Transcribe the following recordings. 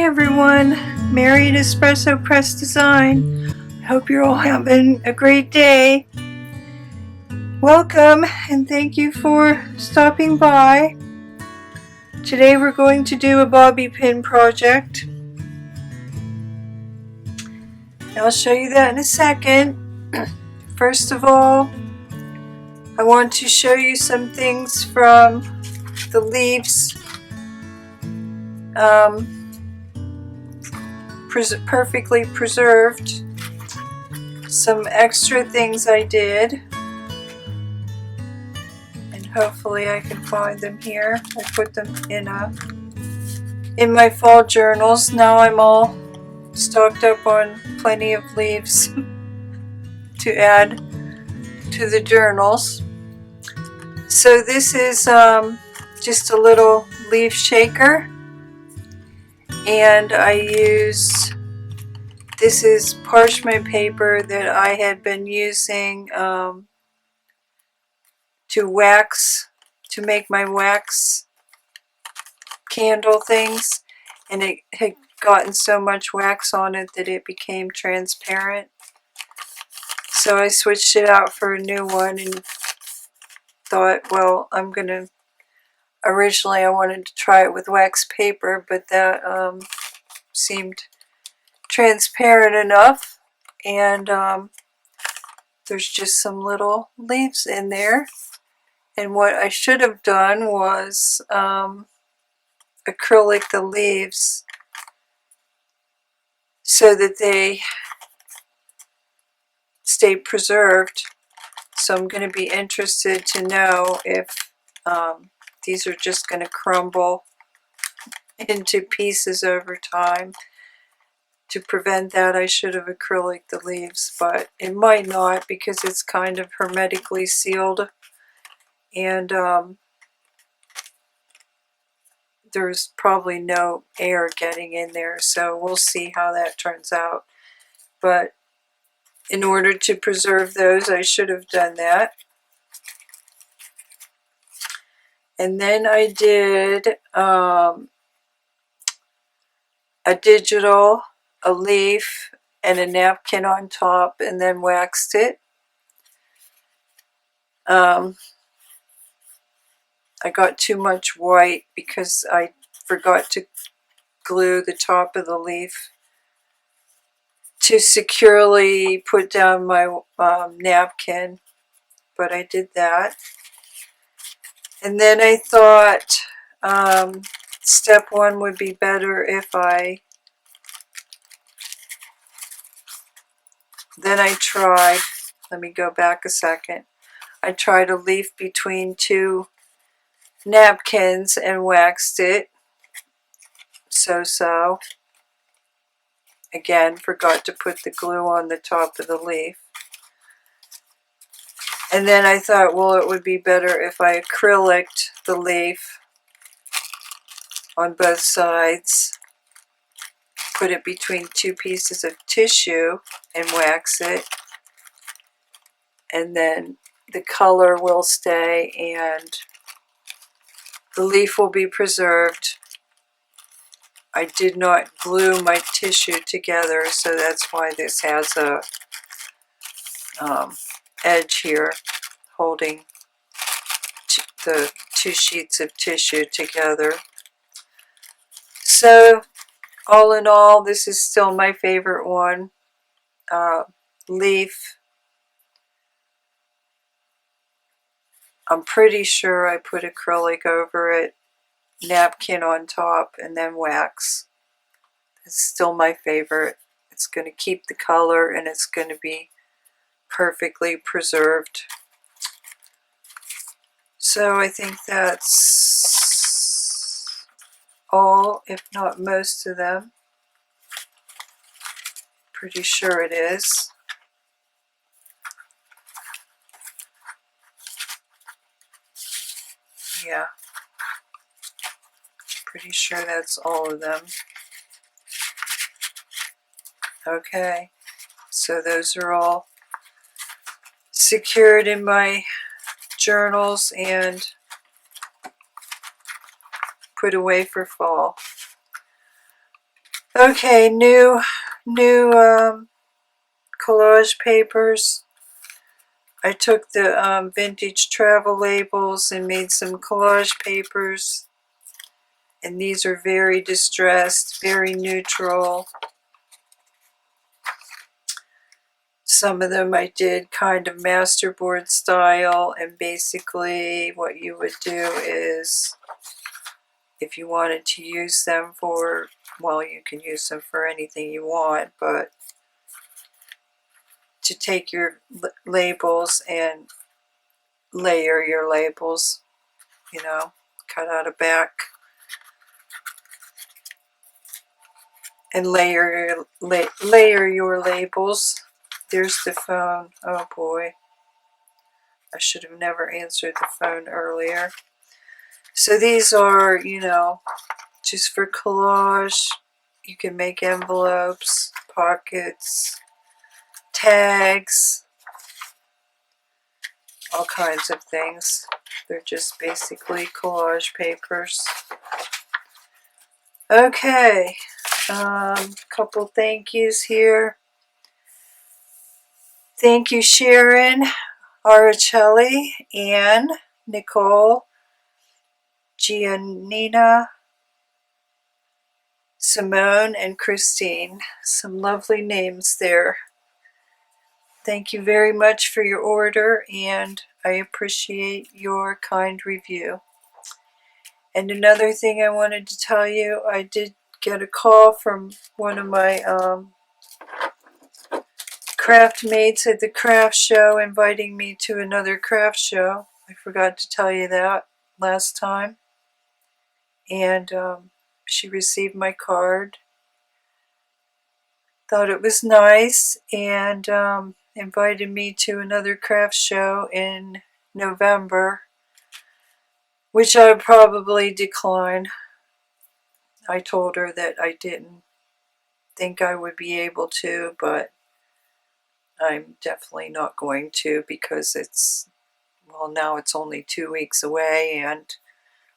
everyone, Mary at Espresso Press Design. I hope you're all having a great day. Welcome and thank you for stopping by. Today we're going to do a bobby pin project. I'll show you that in a second. First of all, I want to show you some things from the leaves. Perfectly preserved. Some extra things I did, and hopefully I can find them here. I put them in my fall journals. Now I'm all stocked up on plenty of leaves to add to the journals. So this is just a little leaf shaker, and I use, this is parchment paper that I had been using to make my wax candle things, and it had gotten so much wax on it that it became transparent. So I switched it out for a new one and thought, well, originally I wanted to try it with wax paper, but that seemed transparent enough, and there's just some little leaves in there. And what I should have done was acrylic the leaves so that they stay preserved. So I'm going to be interested to know if these are just going to crumble into pieces over time. To prevent that, I should have acrylic the leaves, but it might not because it's kind of hermetically sealed, and there's probably no air getting in there, so we'll see how that turns out. But in order to preserve those, I should have done that. And then I did a leaf, and a napkin on top, and then waxed it. I got too much white because I forgot to glue the top of the leaf to securely put down my napkin, but I did that. And then I thought step one would be better if then I tried, let me go back a second, I tried a leaf between two napkins and waxed it. So again, forgot to put the glue on the top of the leaf. And then I thought, well, it would be better if I acryliced the leaf on both sides, put it between two pieces of tissue and wax it, and then the color will stay and the leaf will be preserved. I did not glue my tissue together, so that's why this has a edge here holding the two sheets of tissue together. So all in all, this is still my favorite one. Leaf. I'm pretty sure I put acrylic over it, napkin on top, and then wax. It's still my favorite. It's going to keep the color, and it's going to be perfectly preserved. So I think that's all, if not most of them. Pretty sure it is. Yeah. Pretty sure that's all of them. Okay. So those are all secured in my journals and put away for fall. Okay, new collage papers. I took the vintage travel labels and made some collage papers. And these are very distressed, very neutral. Some of them I did kind of masterboard style, and basically what you would do is, if you wanted to use them for, well, you can use them for anything you want, but to take your labels and layer your labels, you know, cut out a back and layer your labels. There's the phone. Oh boy, I should have never answered the phone earlier. So these are, you know, just for collage. You can make envelopes, pockets, tags, all kinds of things. They're just basically collage papers. Okay, couple thank yous here. Thank you, Sharon, Araceli, Anne, Nicole, Giannina, Simone, and Christine. Some lovely names there. Thank you very much for your order, and I appreciate your kind review. And another thing I wanted to tell you, I did get a call from one of my craft mates at the craft show inviting me to another craft show. I forgot to tell you that last time. And she received my card, thought it was nice, and invited me to another craft show in November, which I would probably decline. I told her that I didn't think I would be able to, but I'm definitely not going to, because it's, well, now it's only 2 weeks away and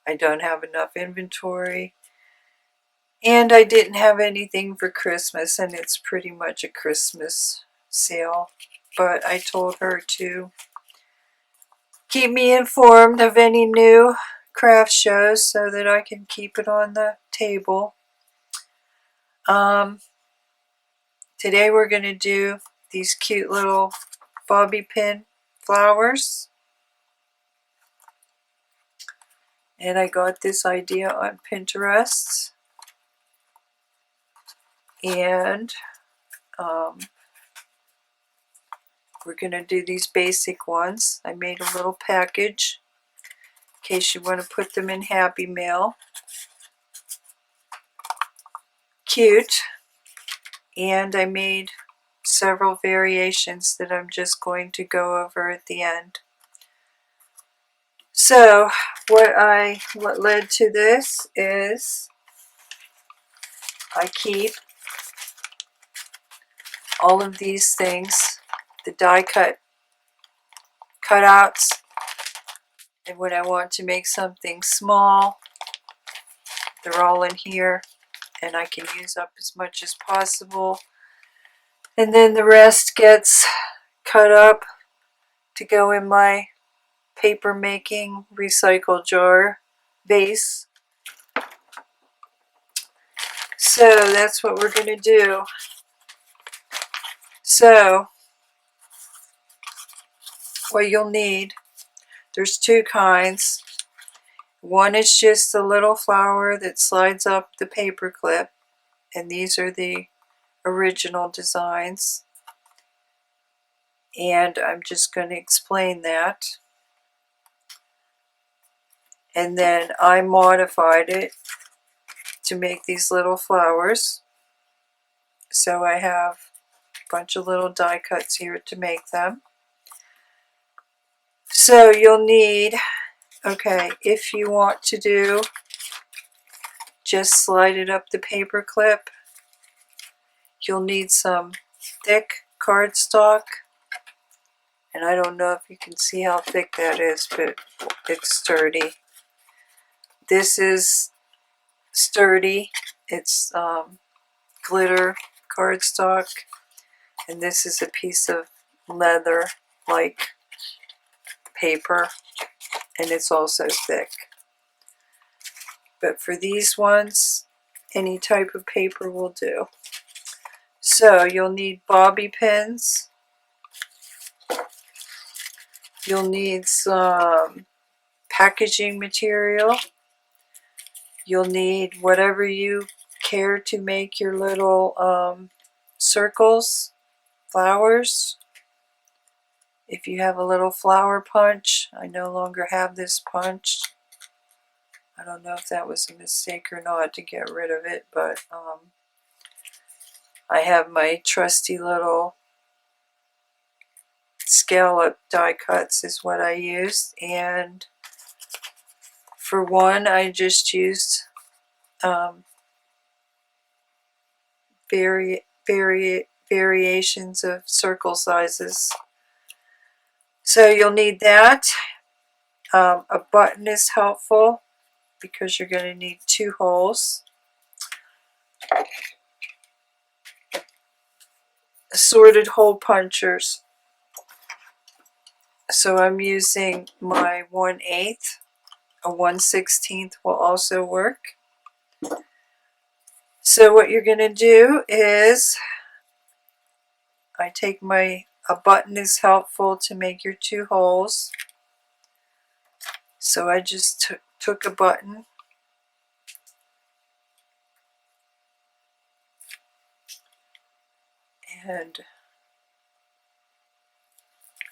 I don't have enough inventory. And I didn't have anything for Christmas, and it's pretty much a Christmas sale. But I told her to keep me informed of any new craft shows so that I can keep it on the table. Today we're going to do these cute little bobby pin flowers. And I got this idea on Pinterest. And we're going to do these basic ones. I made a little package in case you want to put them in Happy Mail. Cute. And I made several variations that I'm just going to go over at the end. So what led to this is I keep all of these things, the die cutouts, and when I want to make something small, they're all in here, and I can use up as much as possible. And then the rest gets cut up to go in my paper making recycle jar base. So that's what we're going to do. So what you'll need, there's two kinds. One is just a little flower that slides up the paper clip, and these are the original designs. And I'm just going to explain that. And then I modified it to make these little flowers. So I have a bunch of little die cuts here to make them. So you'll need, okay, if you want to do, just slide it up the paper clip. You'll need some thick cardstock. And I don't know if you can see how thick that is, but it's sturdy. This is sturdy. It's glitter cardstock, and this is a piece of leather-like paper, and it's also thick. But for these ones, any type of paper will do. So you'll need bobby pins. You'll need some packaging material. You'll need whatever you care to make your little circles, flowers. If you have a little flower punch, I no longer have this punch. I don't know if that was a mistake or not to get rid of it, but I have my trusty little scallop die cuts is what I used, and for one I just used variations of circle sizes. So you'll need that. A button is helpful because you're going to need 2 holes. Assorted hole punchers. So I'm using my 1/8. A 1/16 will also work. So what you're going to do is, I take a button is helpful to make your 2 holes. So I just took a button and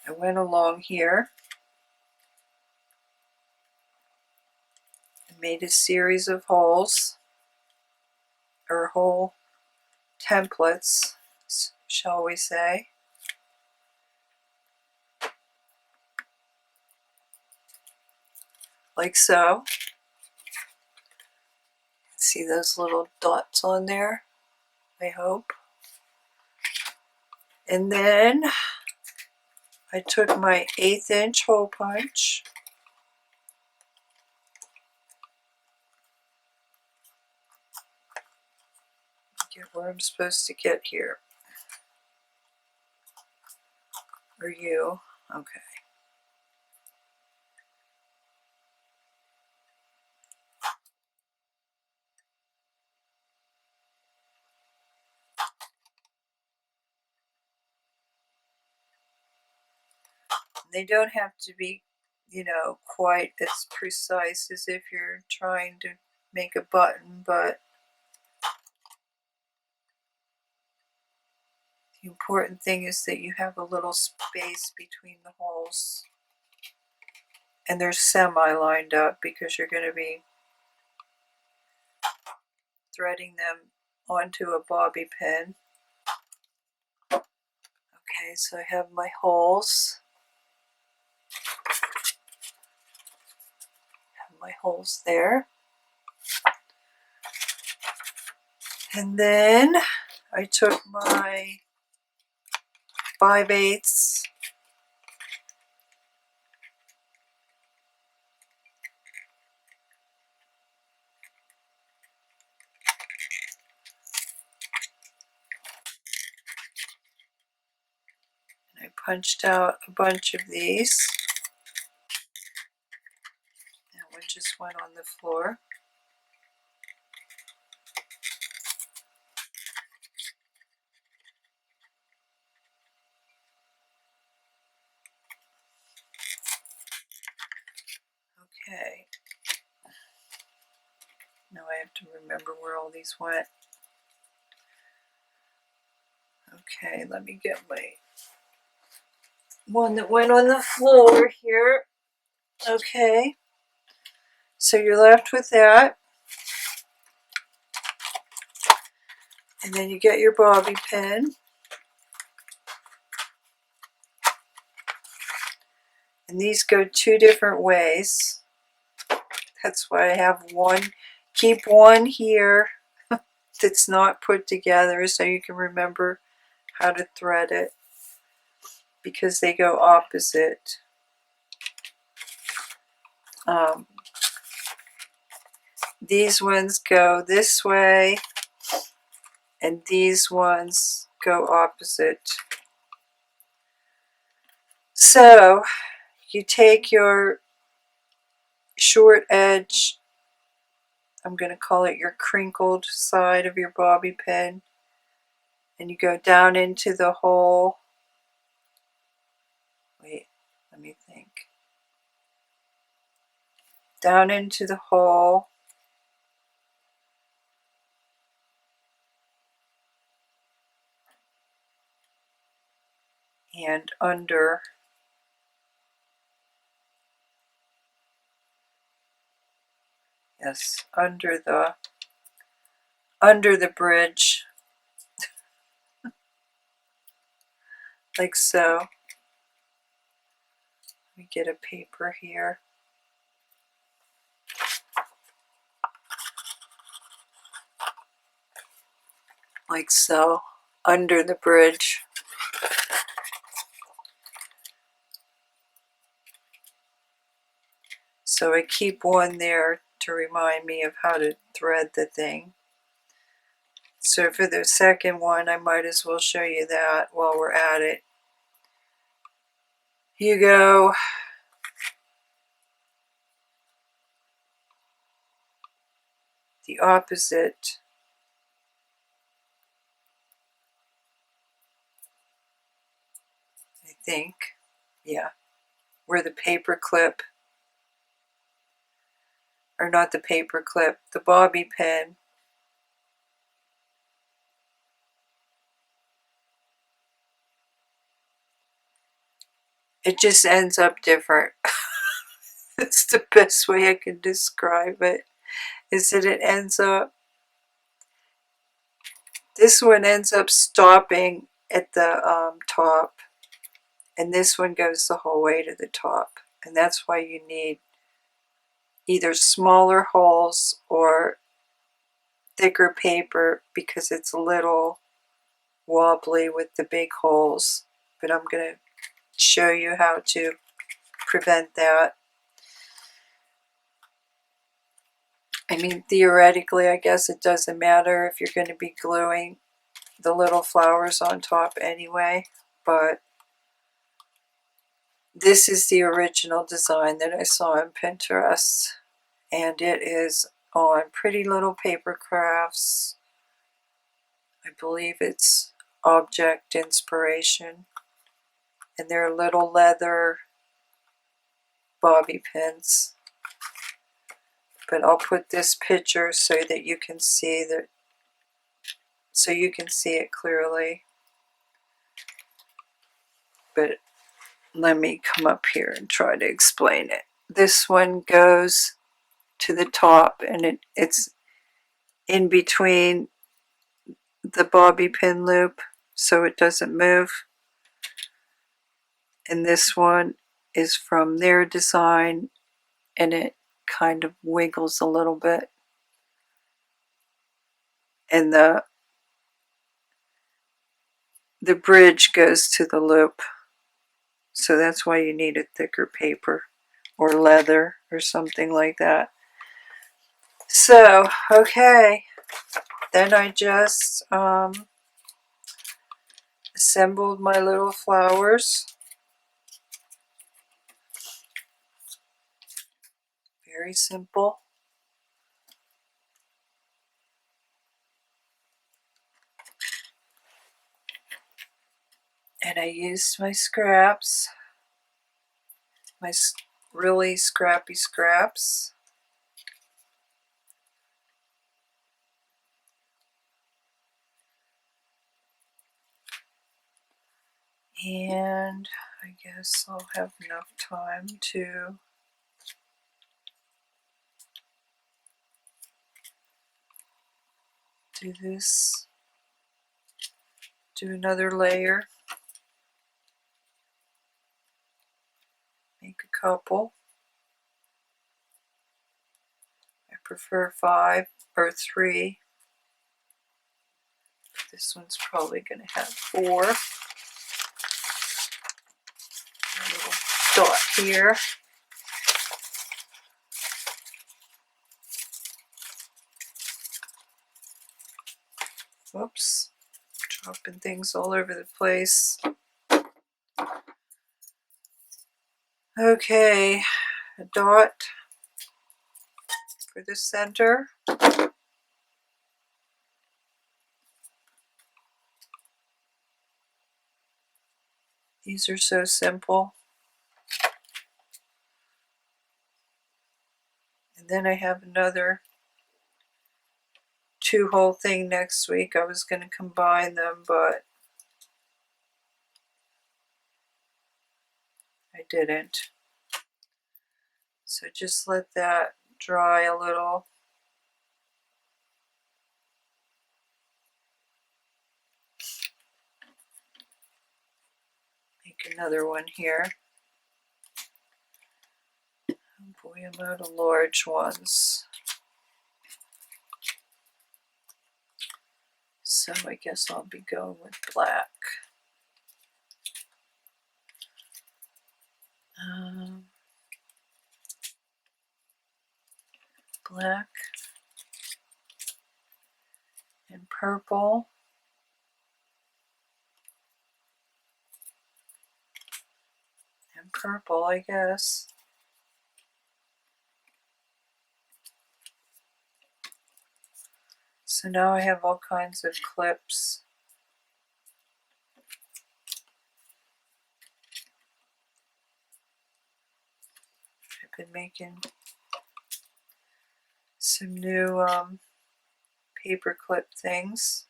I went along here and made a series of holes, or hole templates, shall we say. Like so. See those little dots on there? I hope. And then I took my 1/8 inch hole punch get where I'm supposed to get here. Or you. Okay. They don't have to be, quite as precise as if you're trying to make a button, but the important thing is that you have a little space between the holes. And they're semi-lined up because you're going to be threading them onto a bobby pin. Okay, so I have my holes. My holes there. And then I took my 5/8 and I punched out a bunch of these. That one just went on the floor. Okay. Now I have to remember where all these went. Okay, let me get my one that went on the floor here. Okay. So you're left with that. And then you get your bobby pin. And these go 2 different ways. That's why I have one. Keep one here that's not put together so you can remember how to thread it, because they go opposite. These ones go this way, and these ones go opposite. So you take your short edge, I'm going to call it your crinkled side of your bobby pin, and you go down into the hole. Wait, let me think. Down into the hole, and under. Yes, under the bridge, like so. Let me get a paper here. Like so, under the bridge. So I keep one there to remind me of how to thread the thing. So for the second one, I might as well show you that while we're at it. You go the opposite. I think, yeah, where the paper clip, or not the paper clip, the bobby pin. It just ends up different. That's the best way I can describe it, is that it ends up, this one ends up stopping at the top, and this one goes the whole way to the top. And that's why you need either smaller holes or thicker paper, because it's a little wobbly with the big holes. But I'm going to show you how to prevent that. I mean, theoretically, I guess it doesn't matter if you're going to be gluing the little flowers on top anyway, but this is the original design that I saw on Pinterest, and it is on Pretty Little Paper Crafts. I believe it's Object Inspiration, and they're little leather bobby pins. But I'll put this picture so that you can see that, so you can see it clearly. But let me come up here and try to explain it. This one goes to the top, and it's in between the bobby pin loop so it doesn't move. And this one is from their design, and it kind of wiggles a little bit. And the bridge goes to the loop. So that's why you need a thicker paper or leather or something like that. So, okay. Then I just assembled my little flowers. Very simple. And I used my scraps, my really scrappy scraps. And I guess I'll have enough time to do this, do another layer, make a couple. I prefer 5 or 3. This one's probably going to have 4. A little dot here. Whoops, dropping things all over the place. Okay, a dot for the center. These are so simple. And then I have another 2-hole thing next week. I was going to combine them, but I didn't. So just let that dry a little. Make another one here. Oh boy, I'm out of large ones. So I guess I'll be going with black. Black and purple. And purple, I guess. So now I have all kinds of clips. I've been making some new paper clip things.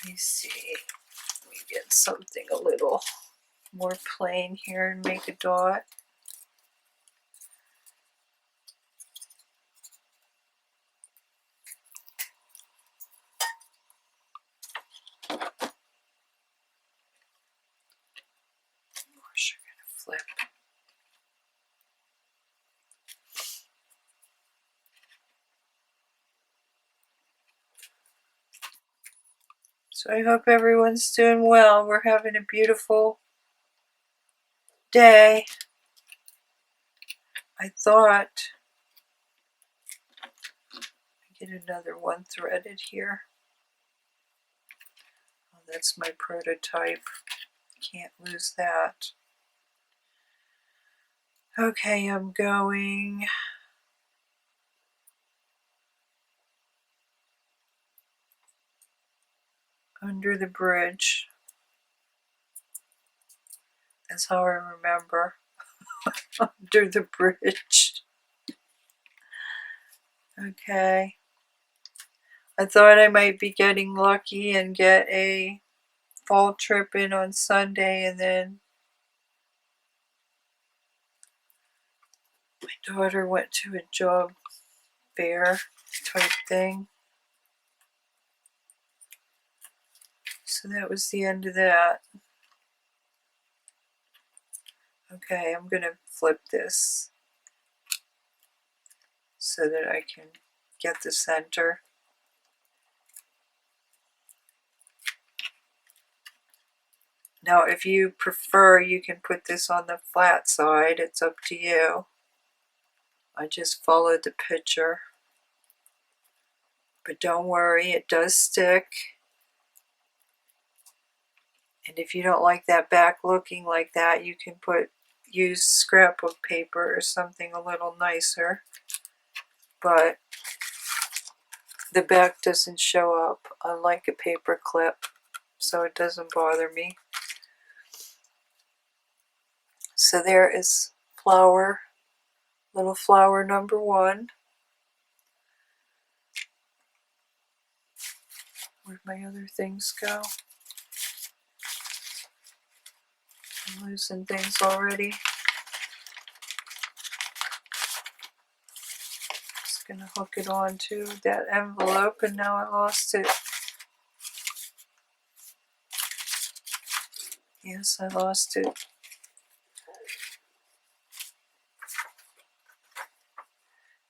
Let me see. Let me get something a little more plain here and make a dot. Of course, you're going to flip. So I hope everyone's doing well. We're having a beautiful day. I thought I'd get another one threaded here. Oh, that's my prototype. Can't lose that. Okay, I'm going under the bridge. That's how I remember. Under the bridge. Okay. I thought I might be getting lucky and get a fall trip in on Sunday, and then my daughter went to a job fair type thing. So that was the end of that. Okay, I'm going to flip this so that I can get the center. Now, if you prefer, you can put this on the flat side. It's up to you. I just followed the picture. But don't worry, it does stick. And if you don't like that back looking like that, you can use scrapbook paper or something a little nicer. But the back doesn't show up, unlike a paper clip, so it doesn't bother me. So there is flower, little flower number 1. Where'd my other things go? I'm losing things already. Just gonna hook it onto that envelope, and now I lost it. Yes, I lost it.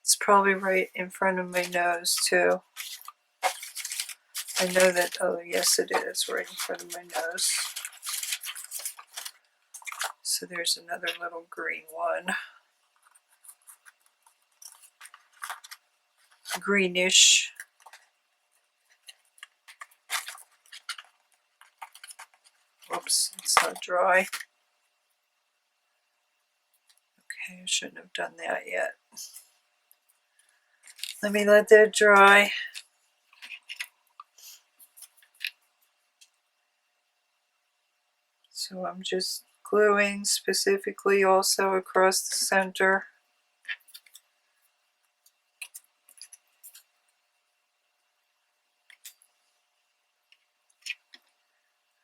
It's probably right in front of my nose too. I know that, oh yes it is, right in front of my nose. So there's another little green one. greenish. Whoops, it's not dry. Okay, I shouldn't have done that yet. Let me let that dry. So I'm just gluing specifically also across the center.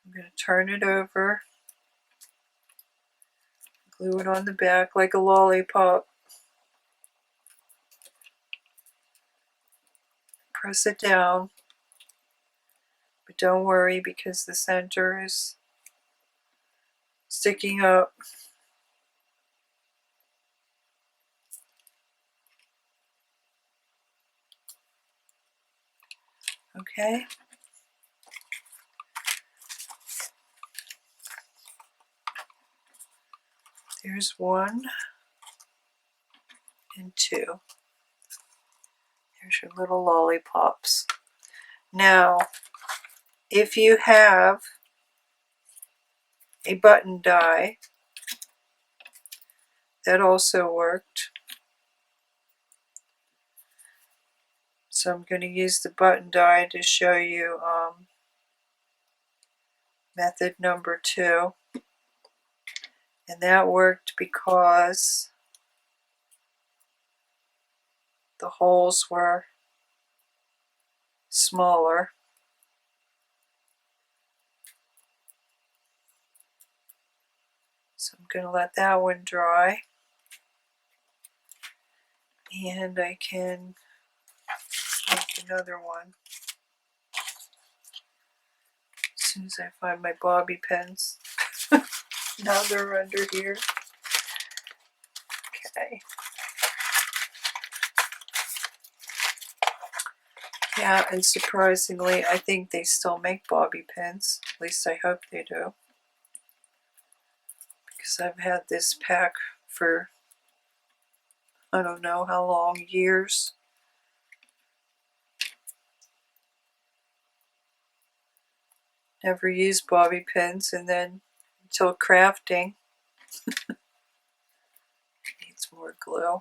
I'm going to turn it over, glue it on the back like a lollipop. Press it down, but don't worry because the center is sticking up. Okay. There's 1 and 2. There's your little lollipops. Now, if you have a button die, that also worked. So I'm going to use the button die to show you method number 2. And that worked because the holes were smaller. So I'm going to let that one dry. And I can make another one as soon as I find my bobby pins. Now they're under here. Okay. Yeah, and surprisingly, I think they still make bobby pins. At least I hope they do. Because I've had this pack for I don't know how long, years. Never used bobby pins, and then until crafting. Needs more glue.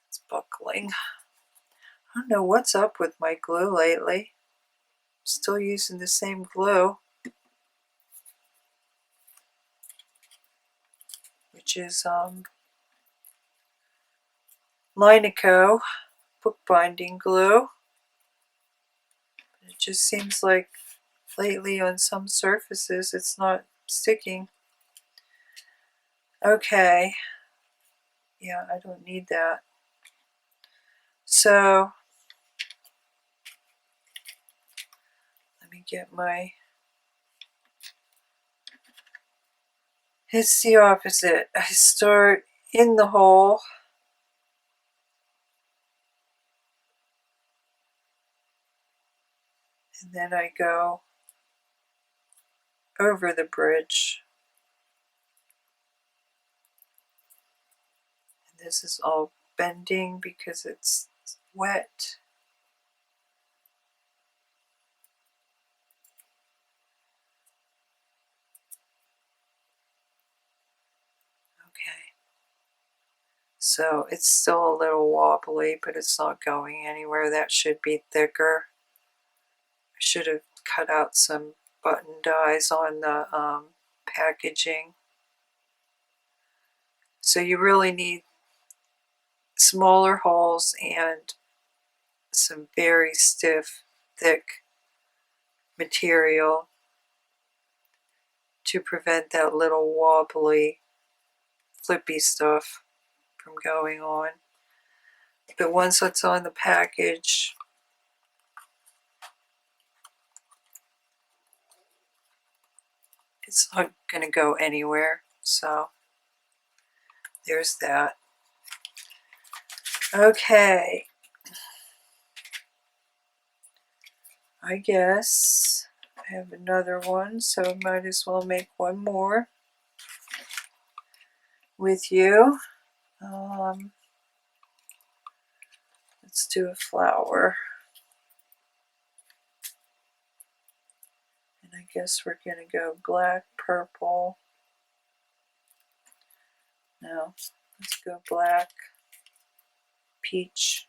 It's buckling. I don't know what's up with my glue lately. I'm still using the same glue, which is Linico bookbinding glue. It just seems like lately on some surfaces it's not sticking. Okay. Yeah, I don't need that. So let me get my, it's the opposite. I start in the hole and then I go over the bridge. And this is all bending because it's wet. Okay. So it's still a little wobbly, but it's not going anywhere. That should be thicker. I should have cut out some button dies on the packaging. So you really need smaller holes and some very stiff, thick material to prevent that little wobbly, flippy stuff from going on. But once it's on the package, it's not going to go anywhere. So there's that. Okay. I guess I have another one, so I might as well make one more with you. Let's do a flower. And I guess we're going to go black, purple. No, let's go black, peach.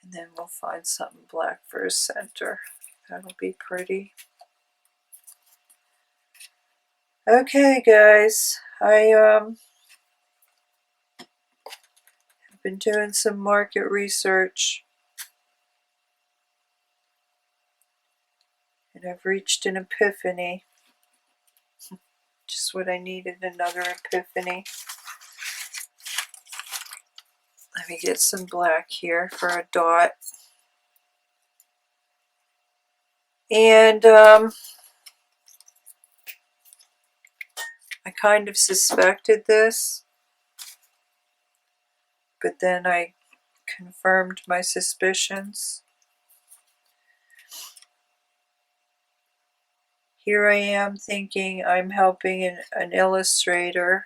And then we'll find something black for a center. That'll be pretty. Okay, guys, I've been doing some market research, and I've reached an epiphany. Just what I needed, another epiphany. Let me get some black here for a dot. And I kind of suspected this, but then I confirmed my suspicions. Here I am thinking I'm helping an illustrator,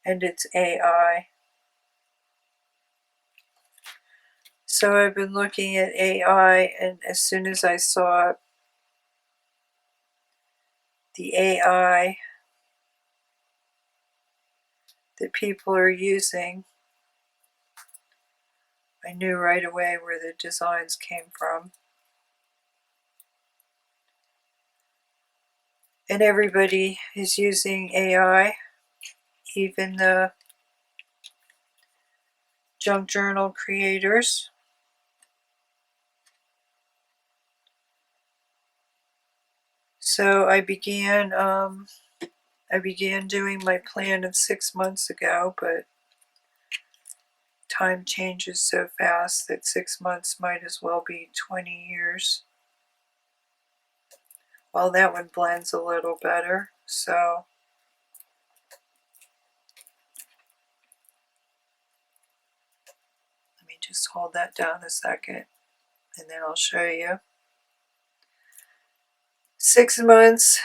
and it's AI. So I've been looking at AI, and as soon as I saw the AI that people are using, I knew right away where the designs came from. And everybody is using AI, even the junk journal creators. So I began doing my plan of 6 months ago, but time changes so fast that 6 months might as well be 20 years. Well, that one blends a little better, so let me just hold that down a second, and then I'll show you. 6 months,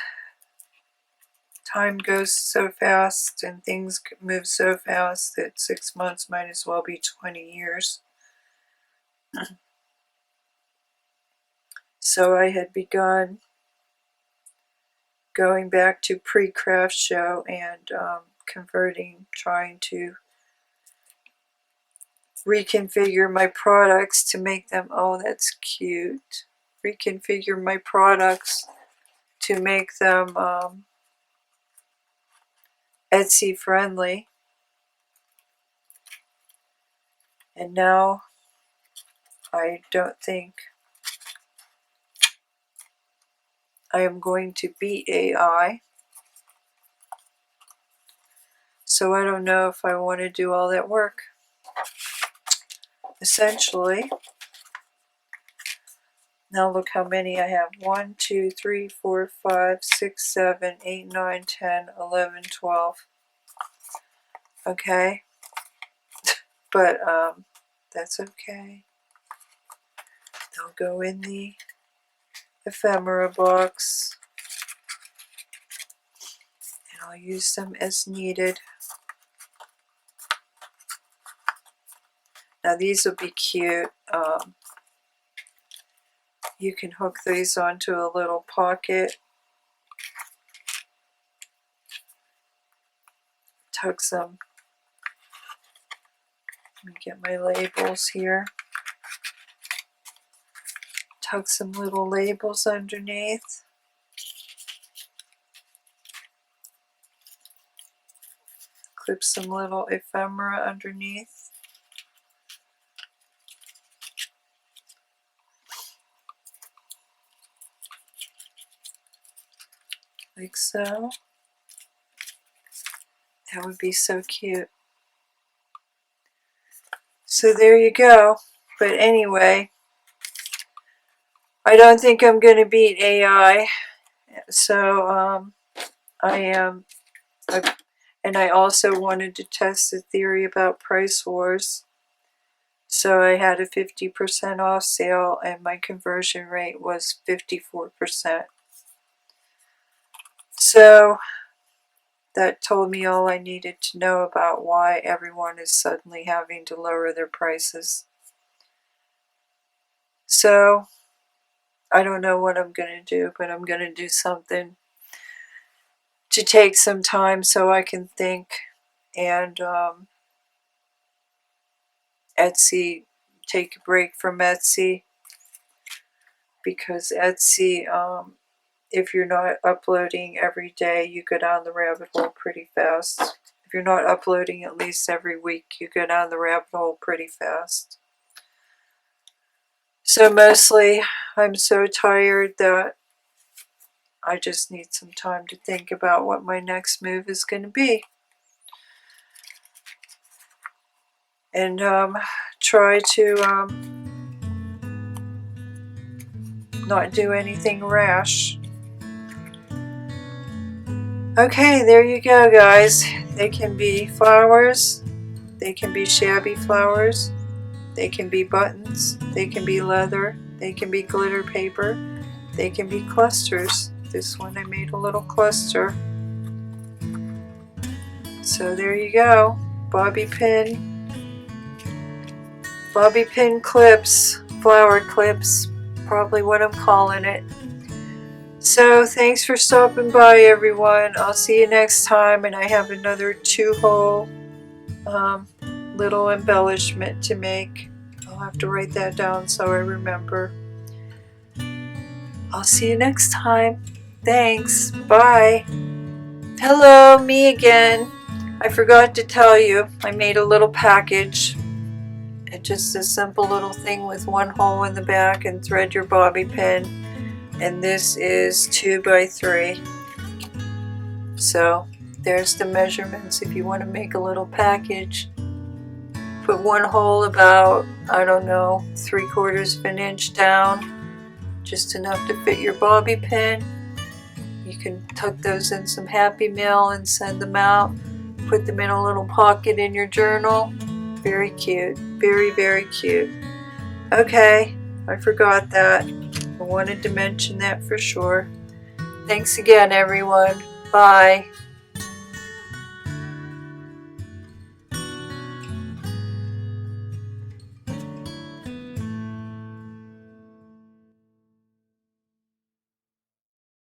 time goes so fast and things move so fast that 6 months might as well be 20 years. So I had begun going back to pre-craft show and trying to reconfigure my products to make them, oh, that's cute, reconfigure my products to make them Etsy friendly. And now I don't think I am going to beat AI. So I don't know if I want to do all that work. Essentially, now look how many I have. 1, 2, 3, 4, 5, 6, 7, 8, 9, 10, 11, 12. Okay? But that's okay. They'll go in the ephemera box, and I'll use them as needed. Now these will be cute. You can hook these onto a little pocket. Tuck some. Let me get my labels here. Tuck some little labels underneath. Clip some little ephemera underneath. Like so. That would be so cute. So there you go. But anyway, I don't think I'm going to beat AI. So and I also wanted to test the theory about price wars. So I had a 50% off sale, and my conversion rate was 54%. So that told me all I needed to know about why everyone is suddenly having to lower their prices. So I don't know what I'm going to do, but I'm going to do something to take some time so I can think and Etsy, take a break from Etsy, because Etsy, if you're not uploading every day, you go down the rabbit hole pretty fast. If you're not uploading at least every week, you go down the rabbit hole pretty fast. So mostly, I'm so tired that I just need some time to think about what my next move is going to be. And try to not do anything rash. Okay, there you go, guys. They can be flowers, they can be shabby flowers, they can be buttons, they can be leather, they can be glitter paper, they can be clusters. This one I made a little cluster. So there you go. Bobby pin clips, flower clips, probably what I'm calling it. So thanks for stopping by, everyone. I'll see you next time, and I have another 2-hole little embellishment to make. I'll have to write that down so I remember. I'll see you next time. Thanks. Bye. Hello, me again. I forgot to tell you, I made a little package. It's just a simple little thing with 1 hole in the back, and thread your bobby pin. And this is 2 by 3. So there's the measurements if you want to make a little package. Put 1 hole about, I don't know, 3/4 of an inch down, just enough to fit your bobby pin. You can tuck those in some Happy Mail and send them out. Put them in a little pocket in your journal. Very cute. Very, very cute. Okay, I forgot that. I wanted to mention that for sure. Thanks again, everyone. Bye.